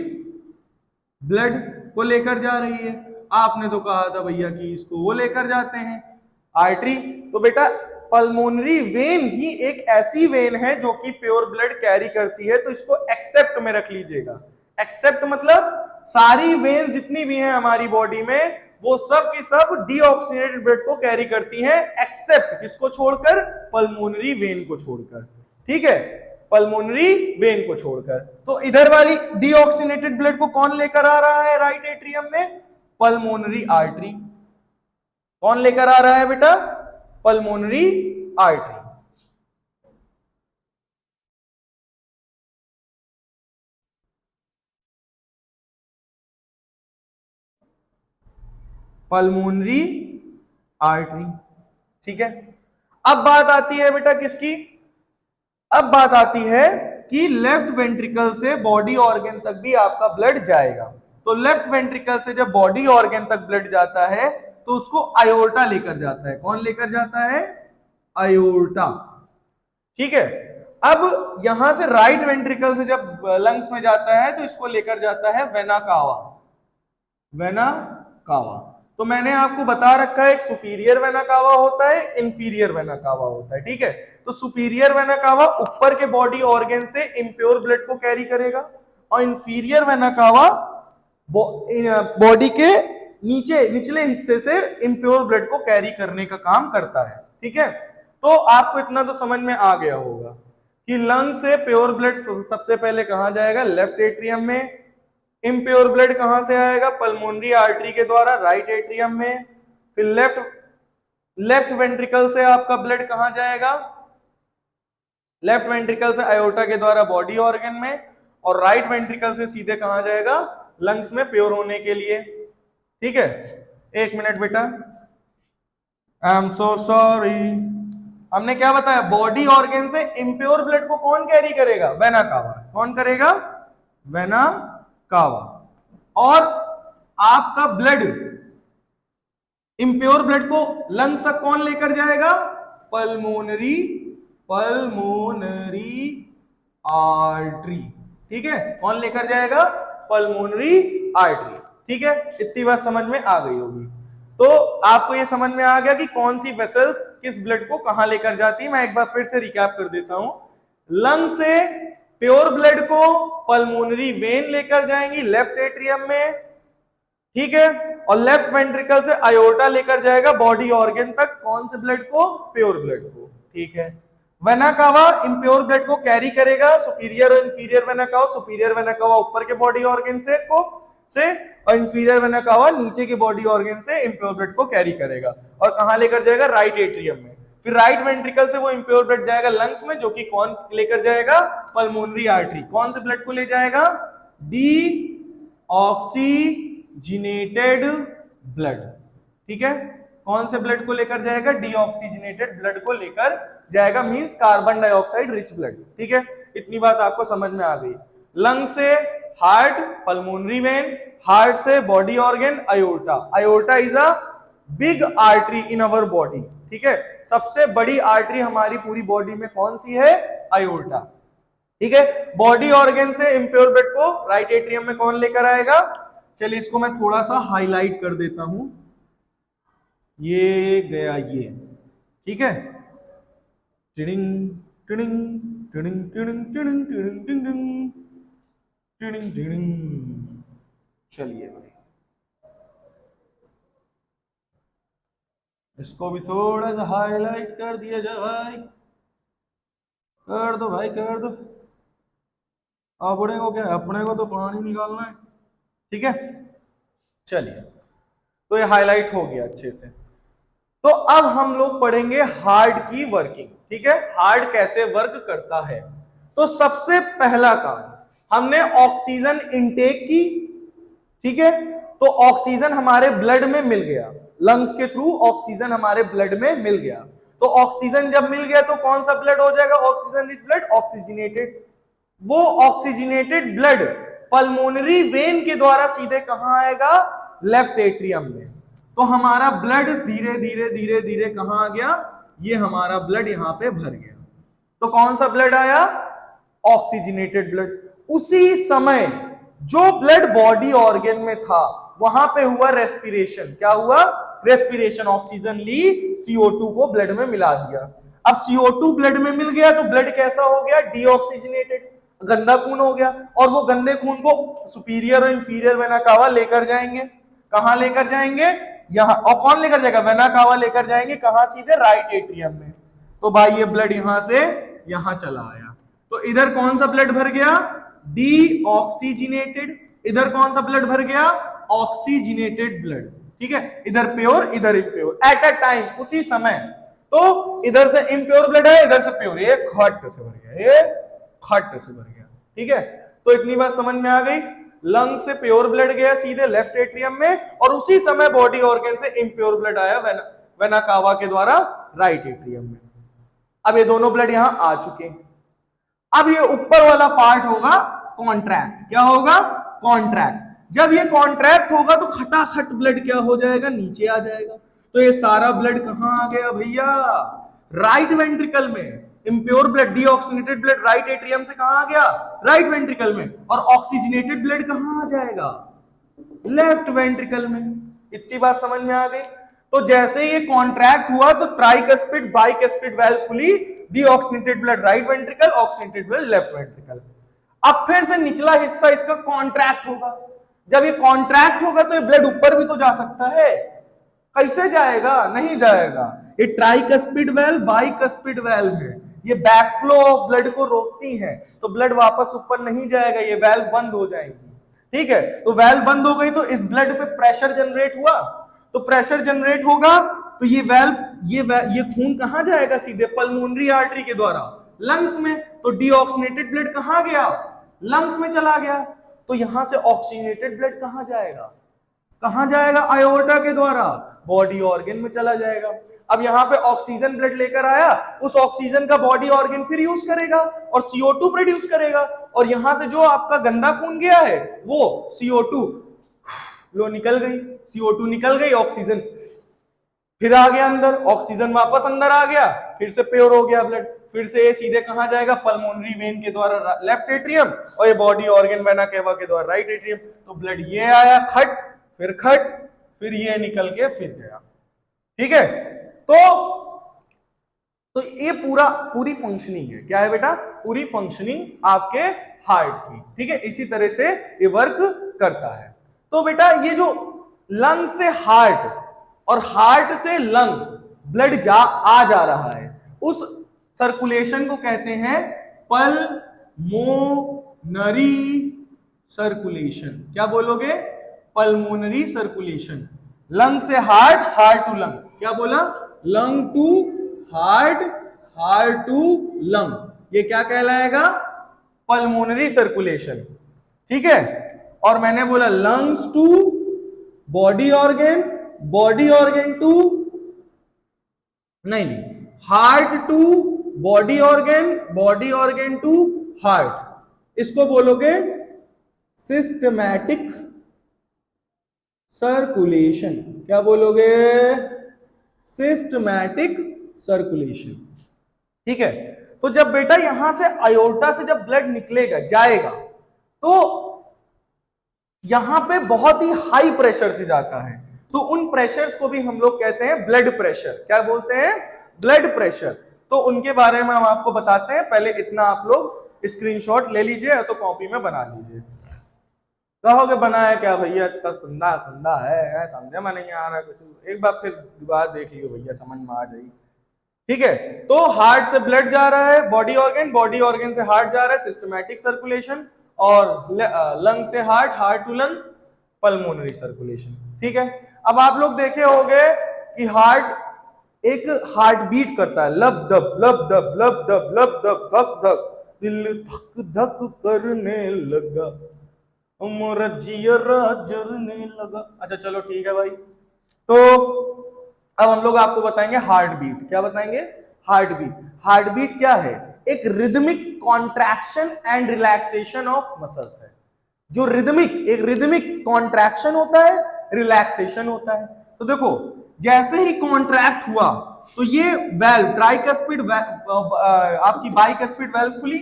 A: ब्लड को लेकर जा रही है। आपने तो कहा था भैया कि इसको वो लेकर जाते हैं आर्टरी। तो बेटा पल्मोनरी वेन ही एक ऐसी वेन है जो कि प्योर ब्लड कैरी करती है, तो इसको एक्सेप्ट में रख लीजिएगा। एक्सेप्ट मतलब सारी वेन जितनी भी हैं हमारी बॉडी में वो सब की सब डीऑक्सीजनेटेड ब्लड को कैरी करती हैं, एक्सेप्ट किसको छोड़कर, पल्मोनरी वेन को छोड़कर, ठीक है, पल्मोनरी वेन को छोड़कर। तो इधर वाली डीऑक्सीजनेटेड ब्लड को कौन लेकर आ रहा है राइट एट्रियम में, पल्मोनरी आर्टरी। कौन लेकर आ रहा है बेटा, पल्मोनरी आर्टरी। पल्मोनरी आर्टरी, ठीक है। अब बात आती है बेटा किसकी, अब बात आती है कि लेफ्ट वेंट्रिकल से बॉडी ऑर्गन तक भी आपका ब्लड जाएगा। तो लेफ्ट वेंट्रिकल से जब बॉडी ऑर्गन तक ब्लड जाता है तो उसको आयोर्टा लेकर जाता है। कौन लेकर जाता है, आयोर्टा, ठीक है। अब यहां से राइट वेंट्रिकल से जब लंग्स में जाता है तो इसको लेकर जाता है वेना कावा, वेना कावा। तो मैंने आपको बता रखा है एक सुपीरियर वेना कावा होता है, इंफीरियर वेना कावा होता है, ठीक है। तो सुपीरियर वेना कावा ऊपर के बॉडी ऑर्गन से इम्प्योर ब्लड को कैरी करेगा और इंफीरियर वेना कावा बॉडी के नीचे निचले हिस्से से इम्प्योर ब्लड को कैरी करने का काम करता है, ठीक है। तो आपको इतना तो समझ में आ गया होगा कि लंग से प्योर ब्लड सबसे पहले कहां जाएगा, लेफ्ट एट्रियम में। इम्प्योर ब्लड कहां से आएगा, पल्मोनरी आर्टरी के द्वारा राइट एट्रियम में। फिर लेफ्ट वेंट्रिकल से आपका ब्लड कहां जाएगा, लेफ्ट वेंट्रिकल से आयोर्टा के द्वारा बॉडी ऑर्गन में, और राइट वेंट्रिकल से सीधे कहां जाएगा, लंग्स में प्योर होने के लिए, ठीक है। एक मिनट बेटा, आई एम सो सॉरी। हमने क्या बताया, बॉडी ऑर्गन से इम्प्योर ब्लड को कौन कैरी करेगा, वेना कावा। कौन करेगा, वेना कावा। और आपका ब्लड, इम्प्योर ब्लड को लंग्स तक कौन लेकर जाएगा, पल्मोनरी आर्टरी, ठीक है। कौन लेकर जाएगा, पल्मोनरी आर्टरी, ठीक है। इतनी बात समझ में आ गई होगी। तो आपको ये समझ में आ गया कि कौन सी वेसल्स किस ब्लड को कहां लेकर जाती है। मैं एक बार फिर से रिकैप कर देता हूं। लंग से प्योर ब्लड को पल्मोनरी वेन लेकर जाएंगी लेफ्ट एट्रियम में, ठीक है। और लेफ्ट वेंट्रिकल से आयोर्टा लेकर जाएगा बॉडी ऑर्गन तक, कौन से ब्लड को, प्योर ब्लड को, ठीक है। वेना कावा इम्प्योर ब्लड को कैरी करेगा, सुपीरियर और inferior vena cava, superior vena cava ऊपर के बॉडी ऑर्गन से और इंफीरियर वेना कावा नीचे के बॉडी ऑर्गन से इम्प्योर ब्लड को कैरी करेगा और कहां लेकर जाएगा, राइट एट्रियम में। फिर राइट वेंट्रिकल से वो इम्प्योर ब्लड जाएगा लंग्स में, जो कि कौन लेकर जाएगा, पल्मोनरी आर्टरी। कौन से ब्लड को ले जाएगा, डी ऑक्सीजिनेटेड ब्लड। ठीक है, कौन से ब्लड को लेकर जाएगा, डीऑक्सीजनेटेड ब्लड को लेकर जाएगा, means carbon dioxide rich blood. ठीक है, इतनी बात आपको समझ में आ गई। लंग से हार्ट, पल्मोनरी वेन, हार्ट से body organ, aorta. Aorta is a big artery in our body. ठीक है, सबसे बड़ी आर्टरी हमारी पूरी बॉडी में कौन सी है, अयोर्टा। ठीक है, बॉडी ऑर्गन से इम्प्योर ब्लड को राइट एट्रियम में कौन लेकर आएगा, चलिए इसको मैं थोड़ा सा हाईलाइट कर देता हूं, ये गया ये। ठीक है, tiding tiding tiding tiding tiding tiding tiding tiding tiding. चलिए भाई इसको भी थोड़ा सा हाईलाइट कर दिया जाए भाई, कर दो भाई कर दो। अपने को क्या है, अपने को तो पानी निकालना है। ठीक है, चलिए तो ये हाईलाइट हो गया अच्छे से। तो अब हम लोग पढ़ेंगे हार्ट की वर्किंग। ठीक है, हार्ट कैसे वर्क करता है। तो सबसे पहला काम हमने ऑक्सीजन इनटेक की। ठीक है, तो ऑक्सीजन हमारे ब्लड में मिल गया, लंग्स के थ्रू ऑक्सीजन हमारे ब्लड में मिल गया। तो ऑक्सीजन जब मिल गया तो कौन सा ब्लड हो जाएगा, ऑक्सीजन रिच ब्लड, ऑक्सीजनेटेड। वो ऑक्सीजनेटेड ब्लड पल्मोनरी वेन के द्वारा सीधे कहां आएगा, लेफ्ट एट्रियम में। तो हमारा ब्लड धीरे धीरे धीरे धीरे कहां आ गया, ये हमारा ब्लड यहां पे भर गया। तो कौन सा ब्लड आया, ऑक्सीजनेटेड ब्लड। उसी समय जो ब्लड बॉडी ऑर्गन में था वहां पे हुआ रेस्पिरेशन। क्या हुआ, रेस्पिरेशन, ऑक्सीजन ली, CO2 को ब्लड में मिला दिया। अब CO2 ब्लड में मिल गया तो ब्लड कैसा हो गया, डीऑक्सीजनेटेड, गंदा खून हो गया। और वो गंदे खून को सुपीरियर और इंफीरियर वेना कावा लेकर जाएंगे। कहां लेकर जाएंगे, यहां। और कौन लेकर जाएगा, वेना कावा लेकर जाएंगे कहां, सीधे राइट एट्रियम में। तो भाई ये ब्लड यहां से यहां चला आया। तो इधर कौन सा ब्लड भर गया, डीऑक्सीजनेटेड। इधर कौन सा ब्लड भर गया, ऑक्सीजनेटेड ब्लड। ठीक है, इधर प्योर इधर इम्प्योर, एट अ टाइम, उसी समय। तो इधर से इम्प्योर ब्लड है, इधर से प्योर, ये खट से भर गया, ये खट से भर गया। ठीक है, तो इतनी बात समझ में आ गई। लंग से प्योर ब्लड गया सीधे लेफ्ट एट्रियम में, और उसी समय बॉडी ऑर्गन से इम्प्योर ब्लड आया वेना कावा के द्वारा राइट एट्रियम में। अब ये दोनों ब्लड यहां आ चुके हैं। अब ये ऊपर वाला पार्ट होगा कॉन्ट्रैक्ट। क्या होगा, कॉन्ट्रैक्ट। जब ये कॉन्ट्रैक्ट होगा तो खटाखट ब्लड क्या हो जाएगा, नीचे आ जाएगा। तो ये सारा ब्लड कहां आ गया भैया, राइट वेंट्रिकल में। Impure blood, deoxygenated blood right atrium से कहां आ गया, राइट वेंट्रिकल में। और ऑक्सीजनेटेड ब्लड कहां आ जाएगा, लेफ्ट वेंट्रिकल में। इतनी बात समझ में आ गई। तो जैसे ये कॉन्ट्रैक्ट हुआ तो ट्राइकस्पिड बाइकस्पिड वाल्व खुली, deoxygenated blood right ventricle, oxygenated blood left ventricle. अब फिर से निचला हिस्सा इसका कॉन्ट्रैक्ट होगा। जब ये कॉन्ट्रैक्ट होगा तो ये ब्लड ऊपर भी तो जा सकता है, कैसे जाएगा, नहीं जाएगा। ये ट्राइकस्पिड वाल्व बाइकस्पिड वाल्व है, ये बैकफ्लो ऑफ ब्लड को रोकती है, तो ब्लड वापस ऊपर नहीं जाएगा, ये वाल्व बंद हो जाएगी। ठीक है, तो वाल्व बंद हो गई तो इस ब्लड पे प्रेशर जनरेट हुआ। तो प्रेशर जनरेट होगा तो ये वाल्व, ये खून कहां जाएगा, सीधे पल्मोनरी आर्टरी के द्वारा लंग्स में। तो डीऑक्सीजनेटेड ब्लड कहां गया, लंग्स में चला गया। तो यहां से ऑक्सीजनेटेड ब्लड कहां जाएगा, कहां जाएगा, आयोर्टा के द्वारा बॉडी ऑर्गन में चला जाएगा। अब यहां पे ऑक्सीजन ब्लड लेकर आया, उस ऑक्सीजन का बॉडी ऑर्गन फिर यूज करेगा और CO2 प्रोड्यूस करेगा। और यहां से जो आपका गंदा खून गया है वो CO2 लो निकल गई, CO2 निकल गई, ऑक्सीजन फिर आ गया अंदर, ऑक्सीजन वापस अंदर आ गया, फिर से प्योर हो गया ब्लड। फिर से ये सीधे कहां जाएगा, पल्मोनरी वेन के द्वारा लेफ्ट एट्रियम, और ये बॉडी ऑर्गन वेना केवा के द्वारा राइट एट्रियम। तो ब्लड ये आया खट, फिर ये निकल के फिर गया। ठीक है, तो ये पूरी फंक्शनिंग है। क्या है बेटा, पूरी फंक्शनिंग आपके हार्ट की। ठीक है, इसी तरह से ये वर्क करता है। तो बेटा ये जो लंग से हार्ट और हार्ट से लंग ब्लड आ जा रहा है, उस सर्कुलेशन को कहते हैं पल्मोनरी सर्कुलेशन। क्या बोलोगे? Pulmonary circulation. लंग से हार्ट, हार्ट टू लंग। क्या बोला? Lung to heart, heart to lung, ये क्या कहलाएगा? Pulmonary circulation. ठीक है। और मैंने बोला lungs to body organ, body organ to, नहीं, heart to body organ, body organ to heart. इसको बोलोगे सिस्टमैटिक सर्कुलेशन। क्या बोलोगे? Systematic circulation. ठीक है। तो जब बेटा यहां से आयोर्टा से जब ब्लड निकलेगा, जाएगा, तो यहां पे बहुत ही हाई प्रेशर से जाता है, तो उन प्रेशर्स को भी हम लोग कहते हैं ब्लड प्रेशर। क्या बोलते हैं? Blood pressure. तो उनके बारे में हम आपको बताते हैं, पहले इतना आप लोग स्क्रीनशॉट ले लीजिए तो कॉपी में बना लीजिए। कहोगे बनाया क्या भैया, इतना संदा संदा है, समझे में नहीं आ रहा कुछ, एक बार फिर दोबारा देख लियो भैया, समझ में आ जाएगी। ठीक है। तो हार्ट से ब्लड जा रहा है बॉडी ऑर्गन, बॉडी ऑर्गन से हार्ट जा रहा है सिस्टमैटिक सर्कुलेशन, और लंग से heart, heart to lung pulmonary circulation. ठीक है। अब आप लोग देखे होंगे कि हार्ट एक हार्ट बीट करता है, लब दब लब दब लब दब लब दब धक धक, दिल धक धक करने लगा, मोरा जियरा जरने लगा। अच्छा चलो ठीक है भाई। तो अब हम लोग आपको बताएंगे हार्ट बीट। क्या बताएंगे? Heart beat. हार्ट बीट क्या है? एक rhythmic contraction and relaxation of muscles है। जो रिदमिक, एक रिदमिक कॉन्ट्रैक्शन होता है, रिलैक्सेशन होता है। तो देखो जैसे ही कॉन्ट्रैक्ट हुआ तो ये वेल्व, ट्राइकस्पिड आपकी बाइकस्पिड वेल्व खुली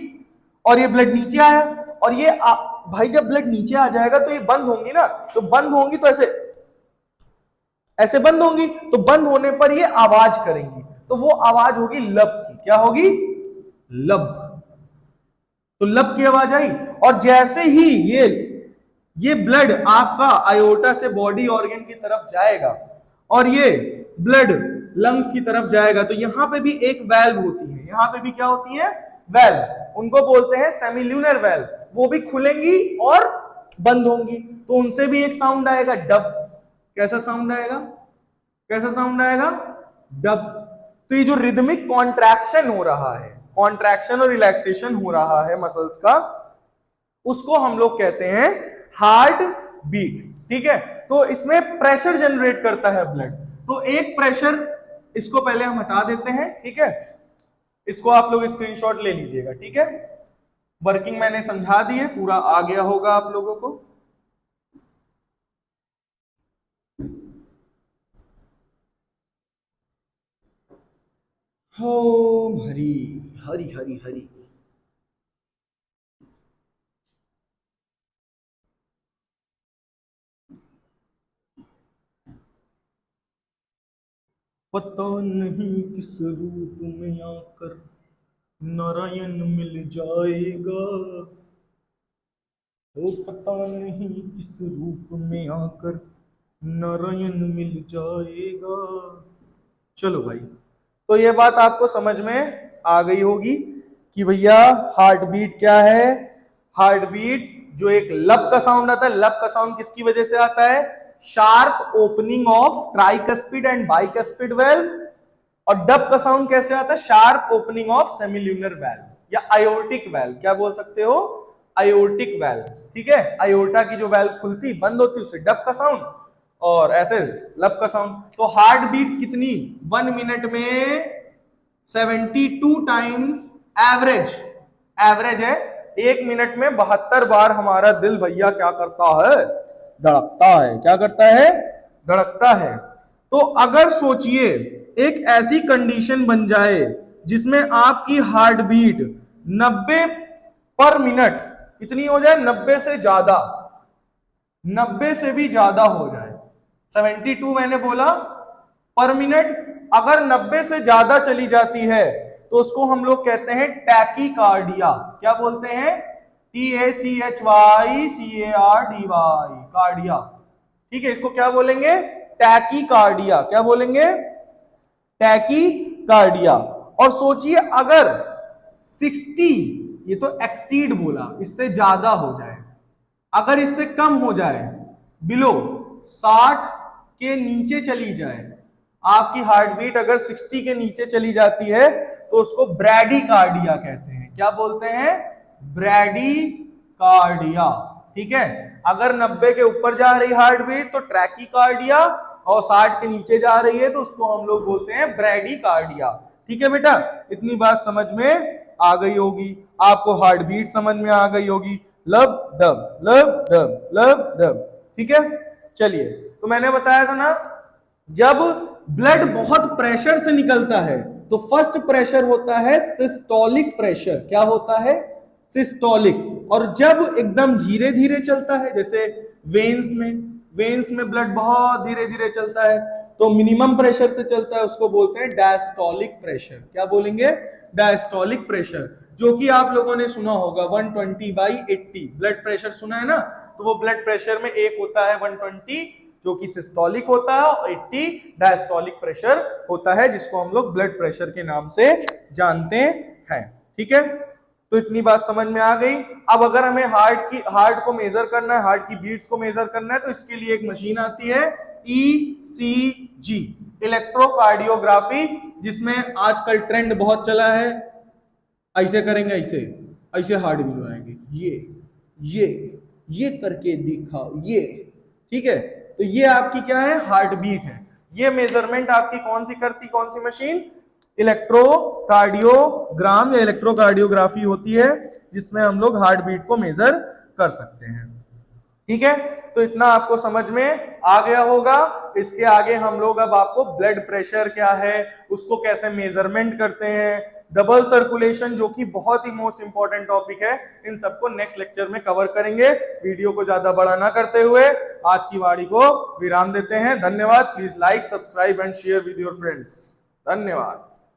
A: और ये ब्लड नीचे आया, और ये भाई जब ब्लड नीचे आ जाएगा तो ये बंद होंगी ना, तो बंद होंगी तो ऐसे ऐसे बंद होंगी, तो बंद होने पर ये आवाज करेंगी, तो वो आवाज होगी लब की। क्या होगी? लब। तो लब की आवाज आई, और जैसे ही ये ब्लड आपका आयोटा से बॉडी ऑर्गन की तरफ जाएगा और ये ब्लड लंग्स की तरफ जाएगा, तो यहां पे भी एक वेल्व होती है। यहां पे भी क्या होती है? वेल्व। उनको बोलते हैं सेमिल्यूनर वेल्व। वो भी खुलेंगी और बंद होंगी, तो उनसे भी एक साउंड आएगा, डब। कैसा साउंड आएगा? कैसा साउंड आएगा? डब। तो ये जो रिदमिक कॉन्ट्रैक्शन हो रहा है, कॉन्ट्रैक्शन और रिलैक्सेशन हो रहा है मसल्स का, उसको हम लोग कहते हैं हार्ट बीट। ठीक है। तो इसमें प्रेशर जनरेट करता है ब्लड। तो एक प्रेशर, इसको पहले हम हटा देते हैं। ठीक है। इसको आप लोग स्क्रीनशॉट ले लीजिएगा। ठीक है। वर्किंग मैंने समझा दी है, पूरा आ गया होगा आप लोगों को। ओम हरि हरि हरि हरि। पता नहीं किस रूप में आकर नारायण मिल जाएगा, वो पता नहीं किस रूप में आकर नारायण मिल जाएगा। चलो भाई, तो ये बात आपको समझ में आ गई होगी कि भैया हार्ट बीट क्या है। हार्ट बीट जो एक लब का साउंड आता है, लब का साउंड किसकी वजह से आता है? Sharp opening of tricuspid and bicuspid valve. और डब का साउंड कैसे आता है? Sharp opening of semilunar valve या आयोर्टिक वेल्व। क्या बोल सकते हो? आयोर्टिक वेल्व। ठीक है। आयोर्टा की जो वेल्व खुलती बंद होती उसे डब का साउंड, और ऐसे लब का साउंड। तो हार्ट बीट कितनी? 1 मिनट में 72 टाइम्स एवरेज। एवरेज है 1 मिनट में 72 बार हमारा दिल भैया क्या करता है? धड़कता है। क्या करता है? धड़कता है। तो अगर सोचिए एक ऐसी कंडीशन बन जाए जिसमें आपकी हार्ट बीट 90 पर मिनट कितनी हो जाए? 90 से ज्यादा, 90 से भी ज्यादा हो जाए। 72 मैंने बोला पर मिनट, अगर 90 से ज्यादा चली जाती है तो उसको हम लोग कहते हैं टैकीकार्डिया। क्या बोलते हैं? TACHYCARDY, cardia. ठीक है। इसको क्या बोलेंगे? टैकीकार्डिया। क्या बोलेंगे? टैकीकार्डिया। और सोचिए अगर 60, ये तो एक्सीड बोला, इससे ज्यादा हो जाए, अगर इससे कम हो जाए, बिलो 60 के नीचे चली जाए, आपकी हार्ट बीट अगर 60 के नीचे चली जाती है तो उसको ब्रैडीकार्डिया कहते हैं। क्या बोलते हैं? ब्रैडीकार्डिया। ठीक है, अगर 90 के ऊपर जा रही हार्ट बीट तो ट्रैकीकार्डिया, और 60 के नीचे जा रही है तो उसको हम लोग बोलते हैं ब्रैडीकार्डिया। ठीक है बेटा, इतनी बात समझ में आ गई होगी, आपको हार्ट बीट समझ में आ गई होगी। लब डब लब डब लब डब। ठीक है, चलिए, तो मैंने बताया था ना, जब ब्लड बहुत प्रेशर से निकलता है तो फर्स्ट प्रेशर होता है सिस्टोलिक प्रेशर। क्या होता है? सिस्टोलिक। और जब एकदम धीरे धीरे चलता है, जैसे वेन्स में ब्लड बहुत धीरे धीरे चलता है तो मिनिमम प्रेशर से चलता है, उसको बोलते हैं डायस्टोलिक प्रेशर। क्या बोलेंगे? डायस्टोलिक प्रेशर, जो कि आप लोगों ने सुना होगा 120/80 ब्लड प्रेशर सुना है ना, तो वो ब्लड प्रेशर में एक होता है 120 जो कि सिस्टोलिक होता है और 80 डायस्टोलिक प्रेशर होता है, जिसको हम लोग ब्लड प्रेशर के नाम से जानते हैं। ठीक है, तो इतनी बात समझ में आ गई। अब अगर हमें हार्ट को मेजर करना है, हार्ट की बीट्स को मेजर करना है, तो इसके लिए एक मशीन आती है ECG, इलेक्ट्रोकार्डियोग्राफी, जिसमें आजकल ट्रेंड बहुत चला है, ऐसे करेंगे, ऐसे हार्ट बीट बनाएंगे, ये करके दिखाओ, ये। ठीक है, तो ये आपकी क्या है? हार्ट बीट है। ये मेजरमेंट आपकी कौन सी मशीन? इलेक्ट्रोकार्डियोग्राम या इलेक्ट्रोकार्डियोग्राफी होती है, जिसमें हम लोग हार्ट बीट को मेजर कर सकते हैं। ठीक है, तो इतना आपको समझ में आ गया होगा। इसके आगे हम लोग अब आपको ब्लड प्रेशर क्या है, उसको कैसे मेजरमेंट करते हैं, डबल सर्कुलेशन, जो कि बहुत ही मोस्ट इंपॉर्टेंट टॉपिक है, इन सबको नेक्स्ट लेक्चर में कवर करेंगे। वीडियो को ज्यादा बड़ा ना करते हुए आज की वाणी को विराम देते हैं। धन्यवाद। Please like, subscribe and share with your friends. धन्यवाद।